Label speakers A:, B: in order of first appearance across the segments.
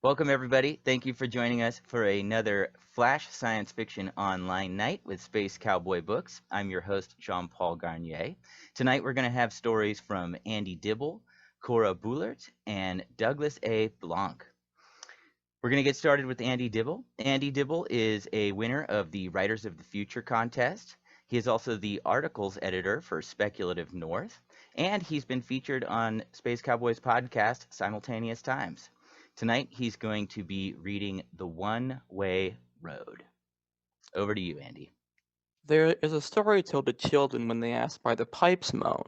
A: Welcome, everybody. Thank you for joining us for another Flash Science Fiction Online night with Space Cowboy Books. I'm your host, Jean-Paul Garnier. Tonight, we're going to have stories from Andy Dibble, Cora Buhlert, and Douglas A. Blanc. We're going to get started with Andy Dibble. Andy Dibble is a winner of the Writers of the Future contest. He is also the articles editor for Speculative North, and he's been featured on Space Cowboys podcast, Simultaneous Times. Tonight, he's going to be reading The One-Way Road. Over to you, Andy.
B: There is a story told to children when they ask why the pipes moan,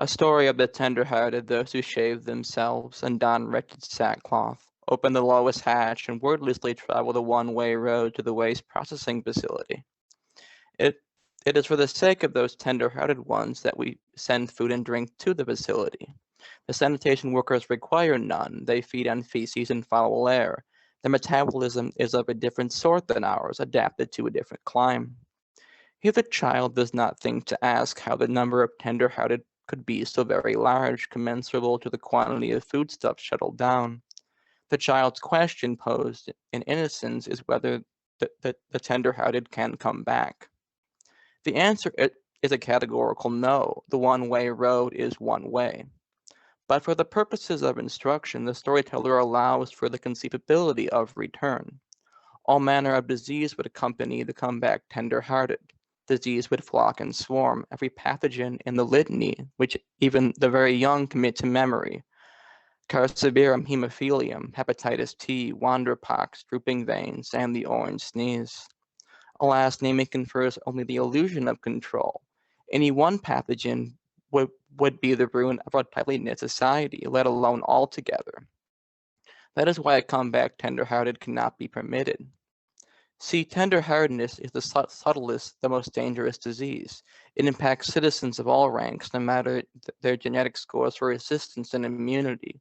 B: a story of the tender-hearted, those who shave themselves and don wretched sackcloth, open the lowest hatch, and wordlessly travel the one-way road to the waste processing facility. It is for the sake of those tender-hearted ones that we send food and drink to the facility. The sanitation workers require none. They feed on feces and foul air. Their metabolism is of a different sort than ours, adapted to a different clime. Here the child does not think to ask how the number of tender-hearted could be so very large, commensurable to the quantity of foodstuffs shuttled down. The child's question posed in innocence is whether the tender-hearted can come back. The answer is a categorical no. The one-way road is one way. But for the purposes of instruction, the storyteller allows for the conceivability of return. All manner of disease would accompany the comeback tender-hearted. Disease would flock and swarm, every pathogen in the litany, which even the very young commit to memory. Carceverum hemophilium, hepatitis T, wanderpox, drooping veins, and the orange sneeze. Alas, naming confers only the illusion of control. Any one pathogen would be the ruin of our tightly knit society, let alone altogether. That is why a comeback tender-hearted cannot be permitted. See, tender-heartedness is the subtlest, the most dangerous disease. It impacts citizens of all ranks, no matter their genetic scores for resistance and immunity.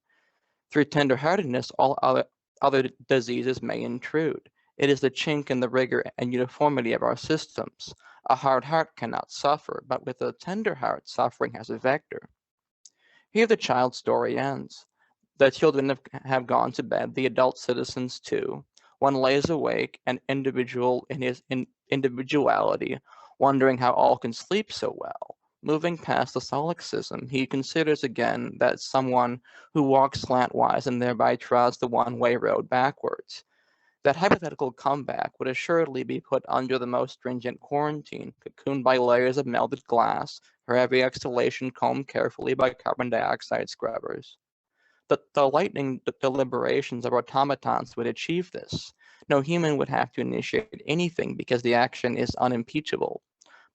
B: Through tender-heartedness, all other diseases may intrude. It is the chink in the rigor and uniformity of our systems. A hard heart cannot suffer, but with a tender heart, suffering has a vector. Here the child's story ends. The children have gone to bed, the adult citizens too. One lays awake, an individual in his individuality, wondering how all can sleep so well. Moving past the solipsism, he considers again that someone who walks slantwise and thereby trods the one-way road backwards. That hypothetical comeback would assuredly be put under the most stringent quarantine, cocooned by layers of melted glass, her every exhalation combed carefully by carbon dioxide scrubbers. The lightning deliberations of automatons would achieve this. No human would have to initiate anything because the action is unimpeachable,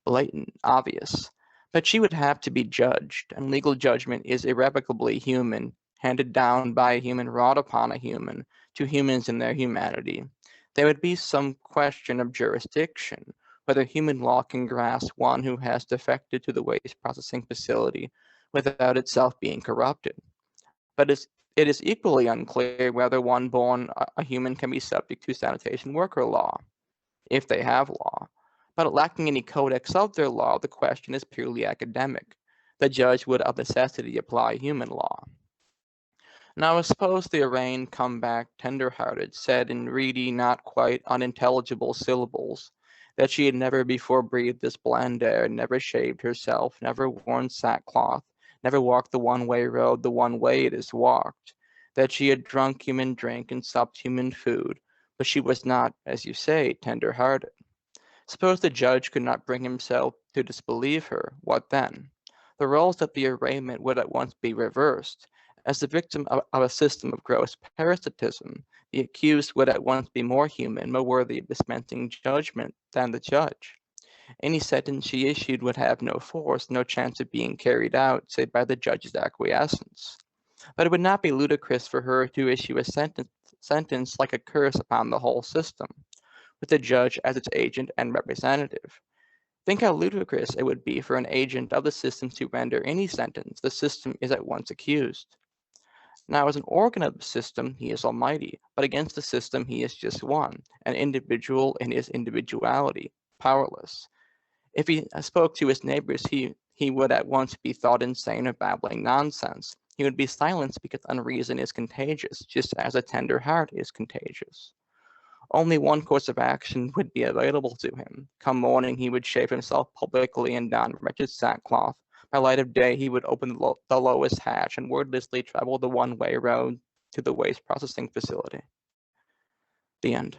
B: blatant, obvious. But she would have to be judged, and legal judgment is irrevocably human, handed down by a human, wrought upon a human, to humans in their humanity. There would be some question of jurisdiction, whether human law can grasp one who has defected to the waste processing facility without itself being corrupted. But it is equally unclear whether one born a human can be subject to sanitation worker law, if they have law. But lacking any codex of their law, the question is purely academic. The judge would of necessity apply human law. Now suppose the arraigned come back tender-hearted, said in reedy, not quite unintelligible syllables, that she had never before breathed this bland air, never shaved herself, never worn sackcloth, never walked the one-way road the one way it is walked, that she had drunk human drink and supped human food, but she was not, as you say, tender-hearted. Suppose the judge could not bring himself to disbelieve her, what then? The roles of the arraignment would at once be reversed. As the victim of a system of gross parasitism, the accused would at once be more human, more worthy of dispensing judgment than the judge. Any sentence she issued would have no force, no chance of being carried out, save by the judge's acquiescence. But it would not be ludicrous for her to issue a sentence like a curse upon the whole system, with the judge as its agent and representative. Think how ludicrous it would be for an agent of the system to render any sentence. The system is at once accused. Now, as an organ of the system, he is almighty, but against the system he is just one, an individual in his individuality, powerless. If he spoke to his neighbors, he would at once be thought insane or babbling nonsense. He would be silenced because unreason is contagious, just as a tender heart is contagious. Only one course of action would be available to him. Come morning, he would shave himself publicly and don wretched sackcloth. By light of day, he would open the lowest hatch and wordlessly travel the one-way road to the waste processing facility. The end.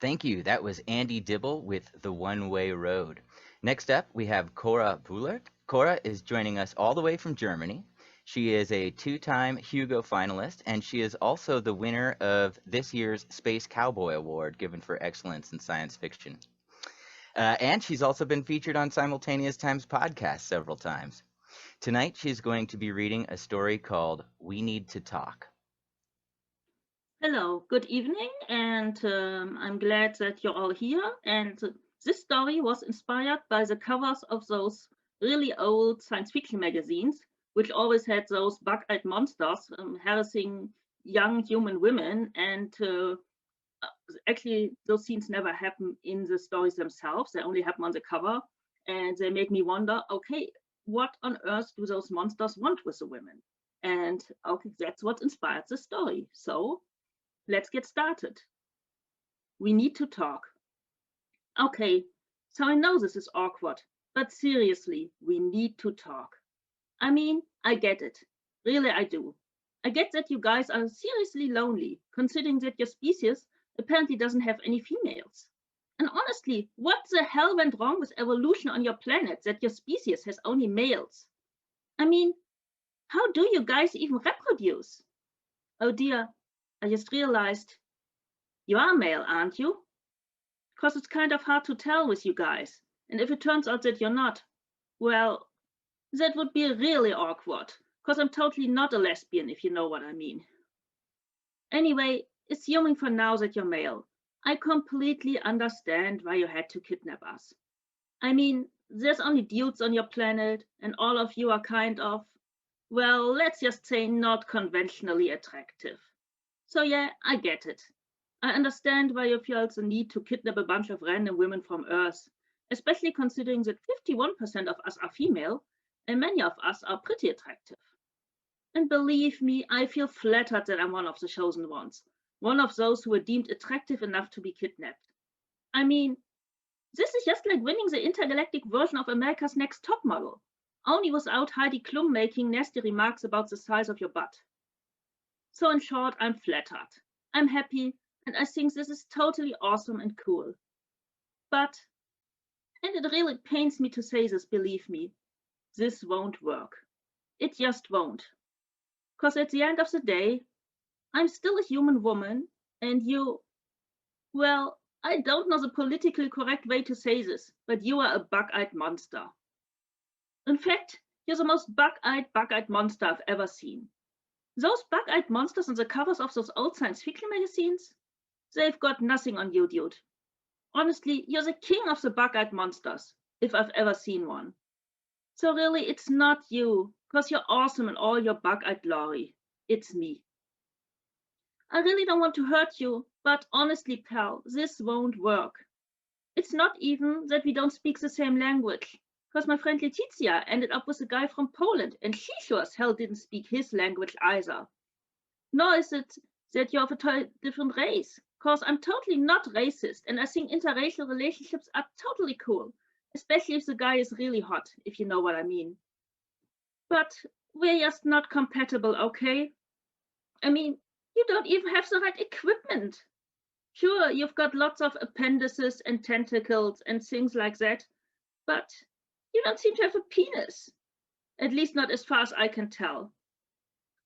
A: Thank you. That was Andy Dibble with The One-Way Road. Next up, we have Cora Buhlert. Cora is joining us all the way from Germany. She is a two-time Hugo finalist, and she is also the winner of this year's Space Cowboy Award, given for excellence in science fiction. And she's also been featured on Simultaneous Times podcast several times. Tonight, she's going to be reading a story called We Need to Talk.
C: Hello, good evening, and I'm glad that you're all here. And this story was inspired by the covers of those really old science fiction magazines, which always had those bug-eyed monsters harassing young human women. And actually, those scenes never happen in the stories themselves. They only happen on the cover. And they made me wonder, okay, what on earth do those monsters want with the women? And okay, that's what inspired the story. So let's get started. We need to talk. Okay, so I know this is awkward, but seriously, we need to talk. I mean, I get it. Really, I do. I get that you guys are seriously lonely, considering that your species apparently doesn't have any females. And honestly, what the hell went wrong with evolution on your planet that your species has only males? I mean, how do you guys even reproduce? Oh dear, I just realized you are male, aren't you? Because it's kind of hard to tell with you guys. And if it turns out that you're not, well, that would be really awkward. Because I'm totally not a lesbian, if you know what I mean. Anyway, assuming for now that you're male, I completely understand why you had to kidnap us. I mean, there's only dudes on your planet, and all of you are kind of, well, let's just say not conventionally attractive. So yeah, I get it. I understand why you feel the need to kidnap a bunch of random women from Earth, especially considering that 51% of us are female and many of us are pretty attractive. And believe me, I feel flattered that I'm one of the chosen ones, one of those who were deemed attractive enough to be kidnapped. I mean, this is just like winning the intergalactic version of America's Next Top Model, only without Heidi Klum making nasty remarks about the size of your butt. So in short, I'm flattered. I'm happy, and I think this is totally awesome and cool. But, and it really pains me to say this, believe me, this won't work. It just won't. Because at the end of the day, I'm still a human woman, and you, well, I don't know the politically correct way to say this, but you are a bug-eyed monster. In fact, you're the most bug-eyed monster I've ever seen. Those bug-eyed monsters on the covers of those old science fiction magazines, they've got nothing on you, dude. Honestly, you're the king of the bug-eyed monsters, if I've ever seen one. So really, it's not you, because you're awesome in all your bug-eyed glory. It's me. I really don't want to hurt you, but honestly, pal, this won't work. It's not even that we don't speak the same language, because my friend Letizia ended up with a guy from Poland, and she sure as hell didn't speak his language either. Nor is it that you're of a different race, because I'm totally not racist, and I think interracial relationships are totally cool, especially if the guy is really hot, if you know what I mean. But we're just not compatible, okay? I mean, you don't even have the right equipment. Sure, you've got lots of appendices and tentacles and things like that, but you don't seem to have a penis. At least not as far as I can tell.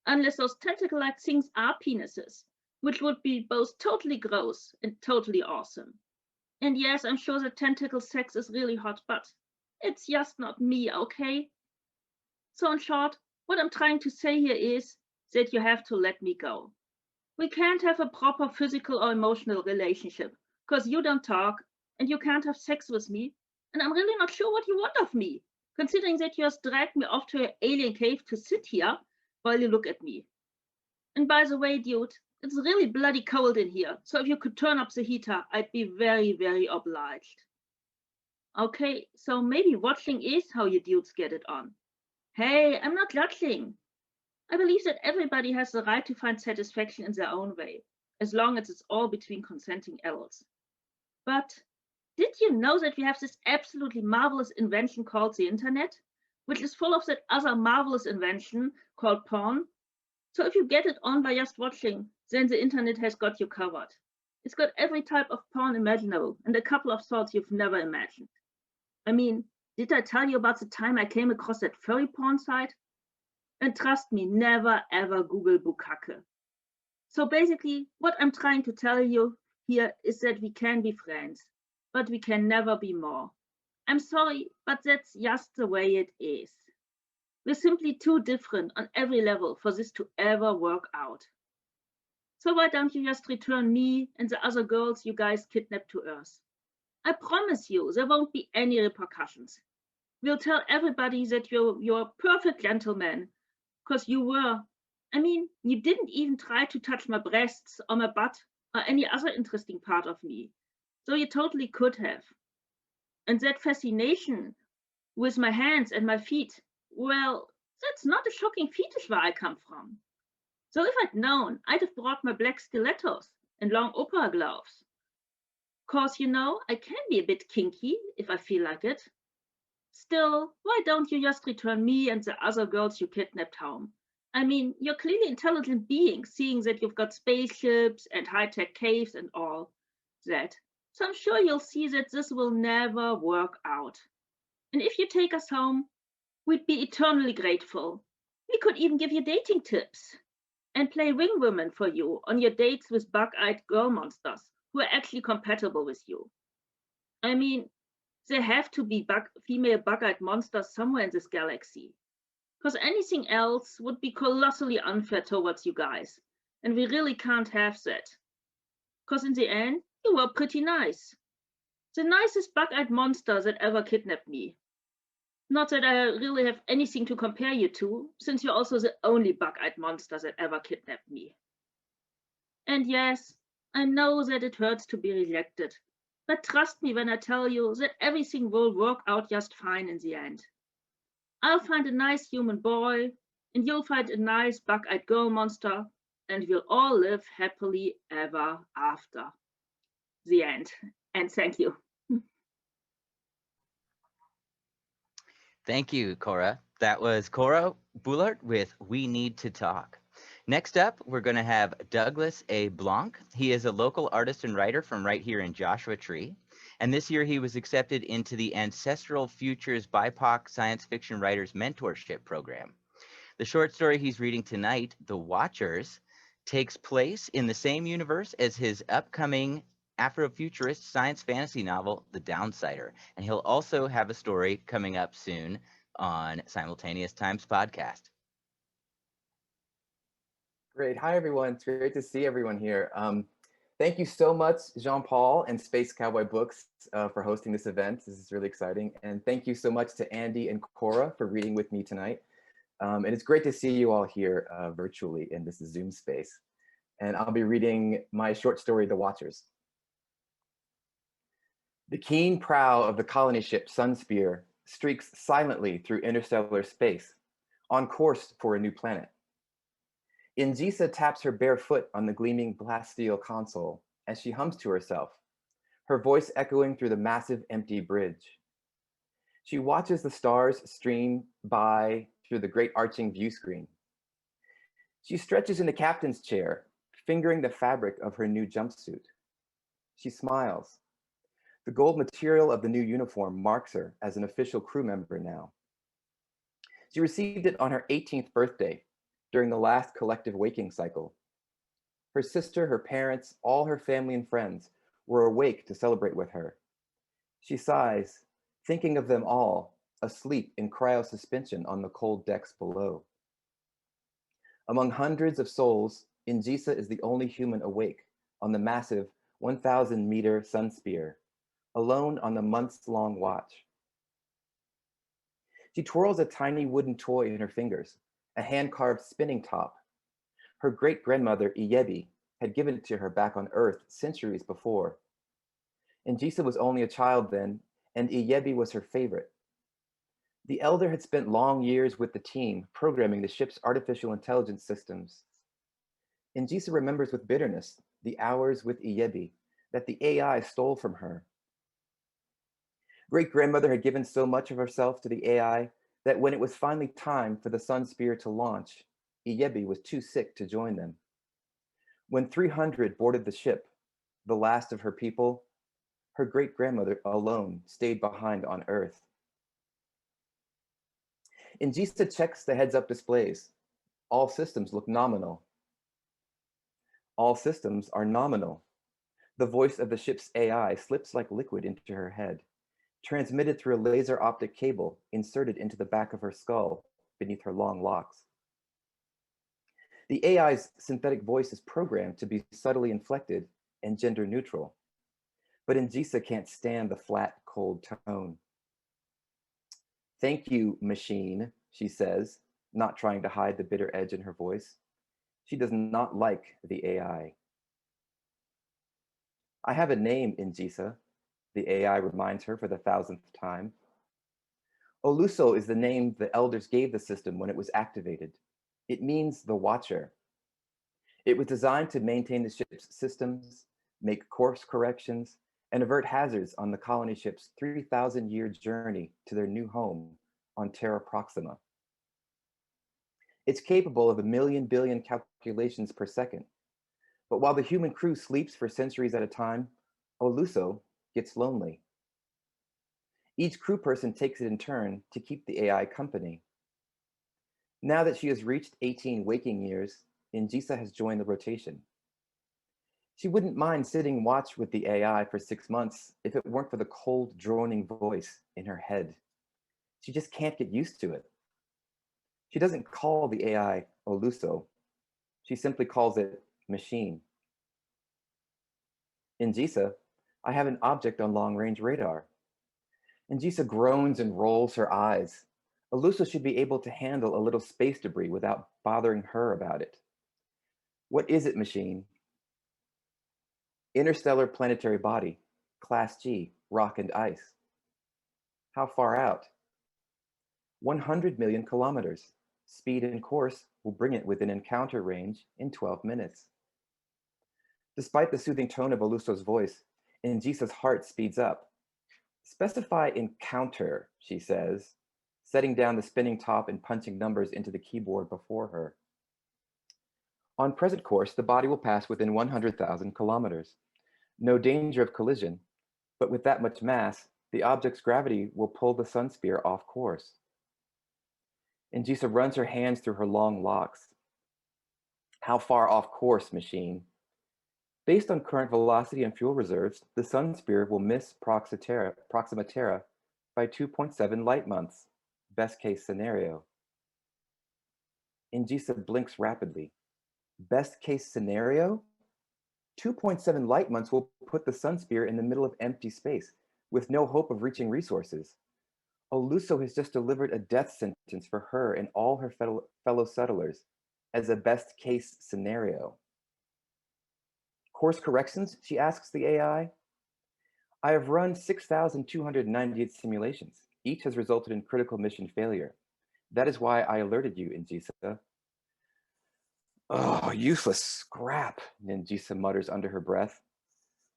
C: Unless those tentacle-like things are penises, which would be both totally gross and totally awesome. And yes, I'm sure that tentacle sex is really hot, but it's just not me, okay? So in short, what I'm trying to say here is that you have to let me go. We can't have a proper physical or emotional relationship, because you don't talk, and you can't have sex with me, and I'm really not sure what you want of me, considering that you just dragged me off to an alien cave to sit here while you look at me. And by the way, dude, it's really bloody cold in here, so if you could turn up the heater, I'd be very, very obliged. Okay, so maybe watching is how you dudes get it on. Hey, I'm not judging. I believe that everybody has the right to find satisfaction in their own way, as long as it's all between consenting adults. But did you know that we have this absolutely marvelous invention called the internet, which is full of that other marvelous invention called porn? So if you get it on by just watching, then the internet has got you covered. It's got every type of porn imaginable and a couple of sorts you've never imagined. I mean, did I tell you about the time I came across that furry porn site? And trust me, never ever Google Bukake. So basically, what I'm trying to tell you here is that we can be friends, but we can never be more. I'm sorry, but that's just the way it is. We're simply too different on every level for this to ever work out. So why don't you just return me and the other girls you guys kidnapped to Earth? I promise you there won't be any repercussions. We'll tell everybody that you're a perfect gentleman, because you were. I mean, you didn't even try to touch my breasts or my butt or any other interesting part of me. So you totally could have. And that fascination with my hands and my feet, well, that's not a shocking fetish where I come from. So if I'd known, I'd have brought my black stilettos and long opera gloves. 'Cause, I can be a bit kinky if I feel like it. Still, why don't you just return me and the other girls you kidnapped home? I mean, you're clearly intelligent beings, seeing that you've got spaceships and high-tech caves and all that. So I'm sure you'll see that this will never work out. And if you take us home, we'd be eternally grateful. We could even give you dating tips and play wing women for you on your dates with bug-eyed girl monsters who are actually compatible with you. I mean, there have to be female bug-eyed monsters somewhere in this galaxy. Because anything else would be colossally unfair towards you guys. And we really can't have that. Because in the end, you were pretty nice. The nicest bug-eyed monster that ever kidnapped me. Not that I really have anything to compare you to, since you're also the only bug-eyed monster that ever kidnapped me. And yes, I know that it hurts to be rejected. But trust me when I tell you that everything will work out just fine in the end. I'll find a nice human boy, and you'll find a nice bug-eyed girl monster, and we'll all live happily ever after. The end. And thank you.
A: Thank you, Cora. That was Cora Buhlert with We Need to Talk. Next up, we're going to have Douglas A. Blanc. He is a local artist and writer from right here in Joshua Tree. And this year he was accepted into the Ancestral Futures BIPOC Science Fiction Writers Mentorship Program. The short story he's reading tonight, The Watchers, takes place in the same universe as his upcoming Afrofuturist science fantasy novel, The Downsider. And he'll also have a story coming up soon on Simultaneous Times podcast.
D: Great. Hi, everyone. It's great to see everyone here. Thank you so much, Jean-Paul and Space Cowboy Books for hosting this event. This is really exciting. And thank you so much to Andy and Cora for reading with me tonight. And it's great to see you all here virtually in this Zoom space. And I'll be reading my short story, The Watchers. The keen prow of the colony ship Sunspear streaks silently through interstellar space, on course for a new planet. Injisa taps her bare foot on the gleaming glass steel console as she hums to herself, her voice echoing through the massive empty bridge. She watches the stars stream by through the great arching view screen. She stretches in the captain's chair, fingering the fabric of her new jumpsuit. She smiles. The gold material of the new uniform marks her as an official crew member now. She received it on her 18th birthday, during the last collective waking cycle. Her sister, her parents, all her family and friends were awake to celebrate with her. She sighs, thinking of them all, asleep in cryosuspension on the cold decks below. Among hundreds of souls, Injisa is the only human awake on the massive 1,000-meter Sunspear, alone on the months-long watch. She twirls a tiny wooden toy in her fingers, a hand-carved spinning top. Her great-grandmother, Iyebi, had given it to her back on Earth centuries before. Injisa was only a child then, and Iyebi was her favorite. The elder had spent long years with the team programming the ship's artificial intelligence systems. Njisa remembers with bitterness the hours with Iyebi that the AI stole from her. Great-grandmother had given so much of herself to the AI that when it was finally time for the Sun Spear to launch, Iyebi was too sick to join them. When 300 boarded the ship, the last of her people, her great-grandmother alone stayed behind on Earth. Njisa checks the heads-up displays. All systems look nominal. All systems are nominal. The voice of the ship's AI slips like liquid into her head, transmitted through a laser optic cable inserted into the back of her skull beneath her long locks. The AI's synthetic voice is programmed to be subtly inflected and gender neutral, but Njisa can't stand the flat, cold tone. "Thank you, machine," she says, not trying to hide the bitter edge in her voice. She does not like the AI. "I have a name, Njisa," the AI reminds her for the 1,000th time. Oluso is the name the elders gave the system when it was activated. It means the Watcher. It was designed to maintain the ship's systems, make course corrections, and avert hazards on the colony ship's 3,000-year journey to their new home on Terra Proxima. It's capable of 1,000,000 billion calculations per second. But while the human crew sleeps for centuries at a time, Oluso gets lonely. Each crew person takes it in turn to keep the AI company. Now that she has reached 18 waking years, Njisa has joined the rotation. She wouldn't mind sitting watch with the AI for 6 months if it weren't for the cold, droning voice in her head. She just can't get used to it. She doesn't call the AI Oluso. She simply calls it machine. Njisa, I have an object on long-range radar. Njisa groans and rolls her eyes. Oluso should be able to handle a little space debris without bothering her about it. What is it, machine? Interstellar planetary body, Class G, rock and ice. How far out? 100 million kilometers. Speed and course will bring it within encounter range in 12 minutes. Despite the soothing tone of Oluso's voice, Njisa's heart speeds up. Specify encounter, she says, setting down the spinning top and punching numbers into the keyboard before her. On present course, the body will pass within 100,000 kilometers. No danger of collision, but with that much mass, the object's gravity will pull the Sun Spear off course. Njisa runs her hands through her long locks. How far off course, machine? Based on current velocity and fuel reserves, the Sun Spear will miss Proxima Terra by 2.7 light months, best case scenario. Njisa blinks rapidly. Best case scenario? 2.7 light months will put the Sun Spear in the middle of empty space, with no hope of reaching resources. Oluso has just delivered a death sentence for her and all her fellow settlers as a best case scenario. Course corrections, she asks the AI. I have run 6,298 simulations. Each has resulted in critical mission failure. That is why I alerted you, Njisa. Oh, useless scrap, Njisa mutters under her breath.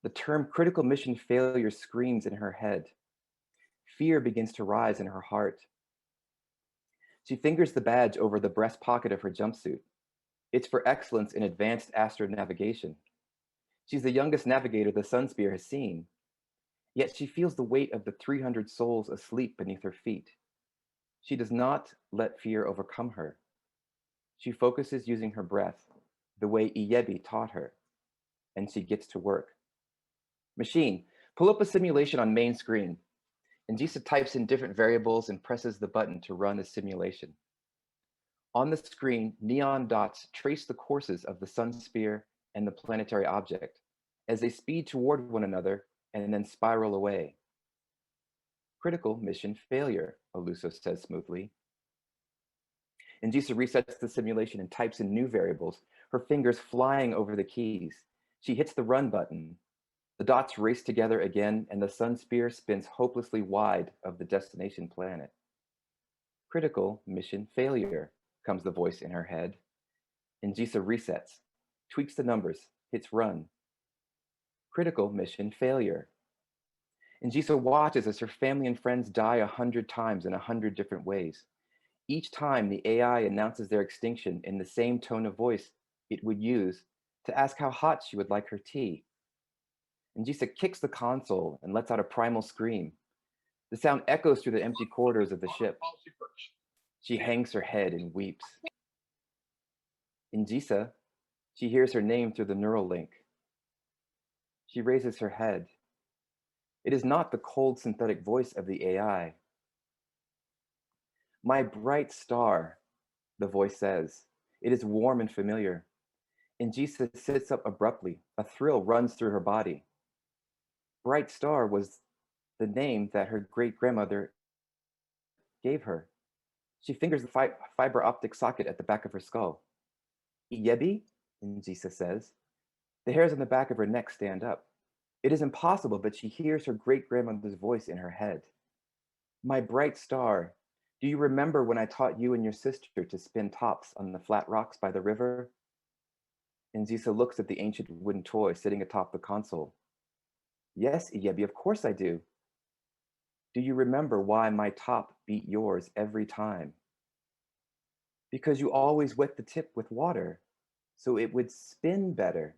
D: The term critical mission failure screams in her head. Fear begins to rise in her heart. She fingers the badge over the breast pocket of her jumpsuit. It's for excellence in advanced astronavigation. She's the youngest navigator the Sun Spear has seen. Yet she feels the weight of the 300 souls asleep beneath her feet. She does not let fear overcome her. She focuses using her breath, the way Iyebi taught her, and she gets to work. Machine, pull up a simulation on main screen. Njisa types in different variables and presses the button to run a simulation. On the screen, neon dots trace the courses of the Sun Spear and the planetary object as they speed toward one another and then spiral away. Critical mission failure, Oluso says smoothly. Njisa resets the simulation and types in new variables, her fingers flying over the keys. She hits the run button. The dots race together again, and the sun spear spins hopelessly wide of the destination planet. Critical mission failure, comes the voice in her head. Njisa resets, tweaks the numbers, hits run. Critical mission failure. Njisa watches as her family and friends die 100 times in 100 different ways. Each time the AI announces their extinction in the same tone of voice it would use to ask how hot she would like her tea. Njisa kicks the console and lets out a primal scream. The sound echoes through the empty corridors of the ship. She hangs her head and weeps. Njisa, she hears her name through the neural link. She raises her head. It is not the cold synthetic voice of the AI. My bright star, the voice says. It is warm and familiar. Njisa sits up abruptly. A thrill runs through her body. Bright Star was the name that her great-grandmother gave her. She fingers the fiber optic socket at the back of her skull. Iyebi, Njisa says. The hairs on the back of her neck stand up. It is impossible, but she hears her great-grandmother's voice in her head. My bright star, do you remember when I taught you and your sister to spin tops on the flat rocks by the river? Njisa looks at the ancient wooden toy sitting atop the console. Yes, Iyebi, of course I do. Do you remember why my top beat yours every time? Because you always wet the tip with water, so it would spin better.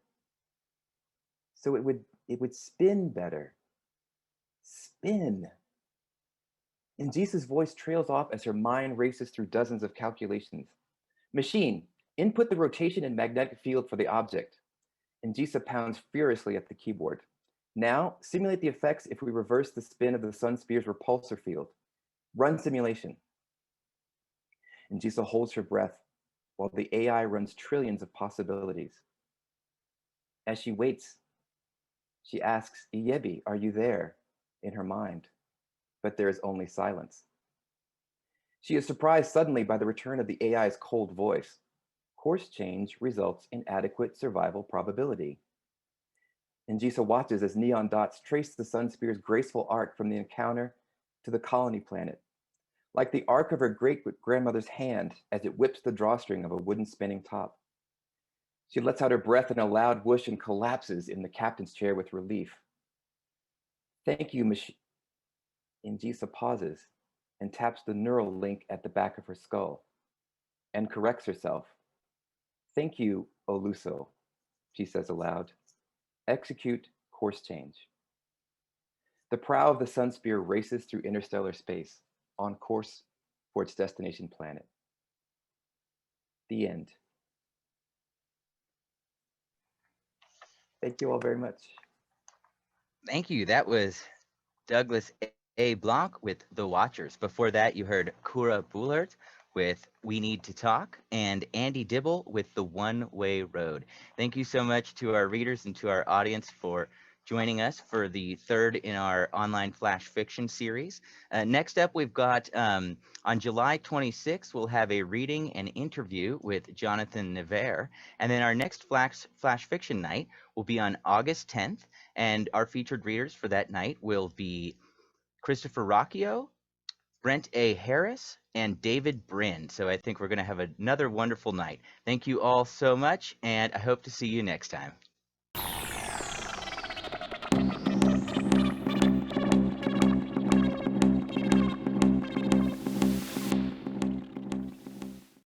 D: So it would spin better. Spin. Njisa's voice trails off as her mind races through dozens of calculations. Machine, input the rotation and magnetic field for the object. Njisa pounds furiously at the keyboard. Now, simulate the effects if we reverse the spin of the sun spear's repulsor field. Run simulation. Njisa holds her breath while the AI runs trillions of possibilities. As she waits, she asks, Iyebi, are you there? In her mind. But there is only silence. She is surprised suddenly by the return of the AI's cold voice. Course change results in adequate survival probability. Njisa watches as neon dots trace the sun spear's graceful arc from the encounter to the colony planet, like the arc of her great-grandmother's hand as it whips the drawstring of a wooden spinning top. She lets out her breath in a loud whoosh and collapses in the captain's chair with relief. Thank you, machine. Njisa pauses and taps the neural link at the back of her skull and corrects herself. Thank you, Oluso, she says aloud. Execute course change. The prow of the sun spear races through interstellar space, on course for its destination planet. The end. Thank you all very much.
A: Thank you. That was Douglas A. Blanc with The Watchers. Before that, you heard Cora Buhlert with We Need to Talk and Andy Dibble with The One-Way Road. Thank you so much to our readers and to our audience for joining us for the third in our online flash fiction series. Next up, we've got on July 26th, we'll have a reading and interview with Jonathan Nevers. And then our next flash fiction night will be on August 10th. And our featured readers for that night will be Christopher Rocchio, Brent A. Harris, and David Brin. So I think we're going to have another wonderful night. Thank you all so much, and I hope to see you next time.